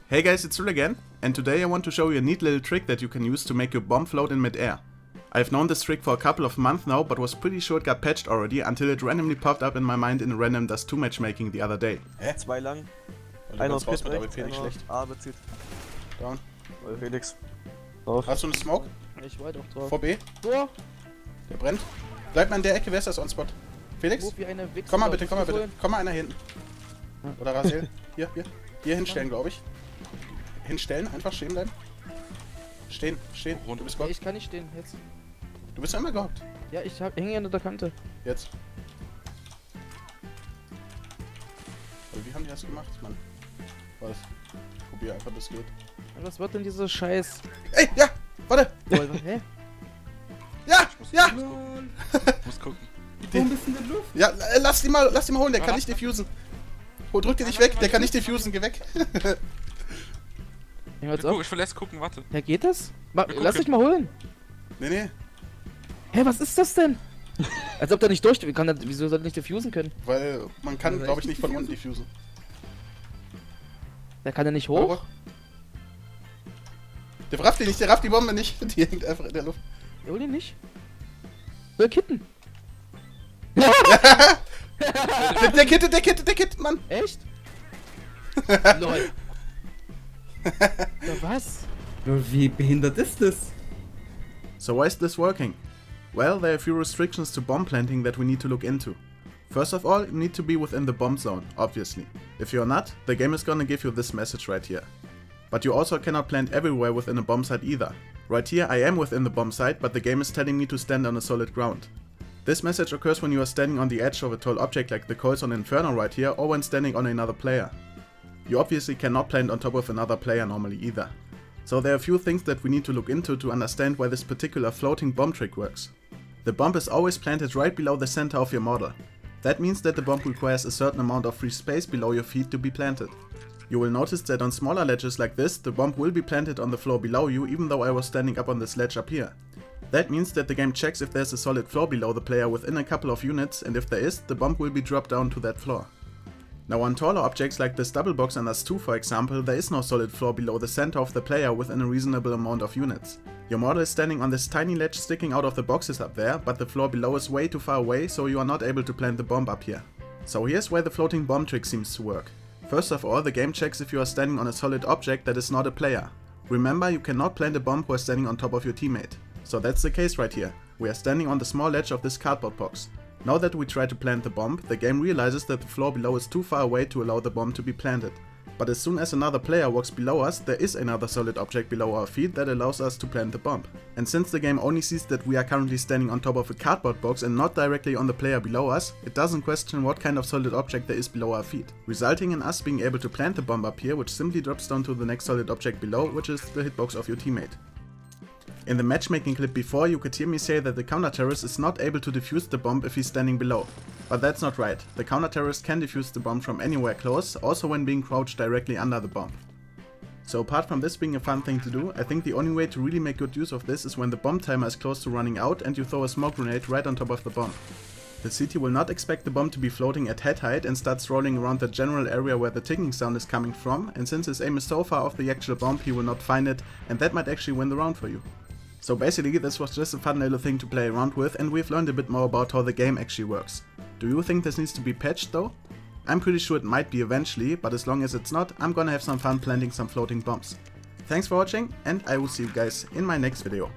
Hey guys, it's Deley again, and today I want to show you a neat little trick that you can use to make your bomb float in mid-air. I've known this trick for a couple of months now, but was pretty sure it got patched already until it randomly popped up in my mind in a random Dust 2 matchmaking the other day. Zwei lang. Einer auf raus Pit mit, aber rechts, Felix einer schlecht. A bezieht. Down. Felix. Drauf. Hast du einen Smoke? Ich wollte auch drauf. Vor B? Tor! Der brennt. Bleib mal in der Ecke, wer ist das On-Spot? Felix? Wie eine Wichser. Komm mal bitte, komm mal bitte. Komm mal einer hinten. Oder Rasel. Hier. Hier hinstellen, glaube ich. Hinstellen, einfach stehen bleiben. Stehen. Du bist Ja, gehockt. ich kann nicht stehen, jetzt. Du bist ja immer gehockt. Ja, ich hänge hier an der Kante. Jetzt. Aber wie haben die das gemacht, Mann? Was? Ich probier einfach, das geht. Was wird denn dieser Scheiß? Ey, ja! Warte! Hä? Ja! Ja! Muss gucken. Warum bist du in der Luft? Ja, lass die mal holen, der kann nicht diffusen. Oh, drück den nicht weg, der kann nicht diffusen, geh weg. Ich will erst gucken, warte. Ja, geht das? Lass dich mal holen. Nee. Hä, was ist das denn? Als ob der nicht durch... Wieso soll der nicht diffusen können? Weil man kann, glaube ich, nicht von unten diffusen. Der kann ja nicht hoch. Der rafft die nicht, der rafft die Bombe nicht. Die hängt einfach in der Luft. Der holt ihn nicht. Will kitten. Der kittet, Mann. Echt? Lol. Ja, was? Wie behindert ist das? So why is this working? Well, there are a few restrictions to bomb planting that we need to look into. First of all, you need to be within the bomb zone, obviously. If you're not, the game is gonna give you this message right here. But you also cannot plant everywhere within a bomb site either. Right here I am within the bomb site, but the game is telling me to stand on a solid ground. This message occurs when you are standing on the edge of a tall object like the coils on Inferno right here, or when standing on another player. You obviously cannot plant on top of another player normally either. So there are a few things that we need to look into to understand why this particular floating bomb trick works. The bomb is always planted right below the center of your model. That means that the bomb requires a certain amount of free space below your feet to be planted. You will notice that on smaller ledges like this, the bomb will be planted on the floor below you, even though I was standing up on this ledge up here. That means that the game checks if there's a solid floor below the player within a couple of units, and if there is, the bomb will be dropped down to that floor. Now on taller objects like this double box on Dust 2 for example, there is no solid floor below the center of the player within a reasonable amount of units. Your model is standing on this tiny ledge sticking out of the boxes up there, but the floor below is way too far away, so you are not able to plant the bomb up here. So here's where the floating bomb trick seems to work. First of all, the game checks if you are standing on a solid object that is not a player. Remember, you cannot plant a bomb while standing on top of your teammate. So that's the case right here. We are standing on the small ledge of this cardboard box. Now that we try to plant the bomb, the game realizes that the floor below is too far away to allow the bomb to be planted. But as soon as another player walks below us, there is another solid object below our feet that allows us to plant the bomb. And since the game only sees that we are currently standing on top of a cardboard box and not directly on the player below us, it doesn't question what kind of solid object there is below our feet, resulting in us being able to plant the bomb up here, which simply drops down to the next solid object below, which is the hitbox of your teammate. In the matchmaking clip before, you could hear me say that the counter-terrorist is not able to defuse the bomb if he's standing below. But that's not right. The counter-terrorist can defuse the bomb from anywhere close, also when being crouched directly under the bomb. So apart from this being a fun thing to do, I think the only way to really make good use of this is when the bomb timer is close to running out and you throw a smoke grenade right on top of the bomb. The CT will not expect the bomb to be floating at head height and starts rolling around the general area where the ticking sound is coming from, and since his aim is so far off the actual bomb, he will not find it, and that might actually win the round for you. So basically this was just a fun little thing to play around with, and we've learned a bit more about how the game actually works. Do you think this needs to be patched though? I'm pretty sure it might be eventually, but as long as it's not, I'm gonna have some fun planting some floating bombs. Thanks for watching, and I will see you guys in my next video.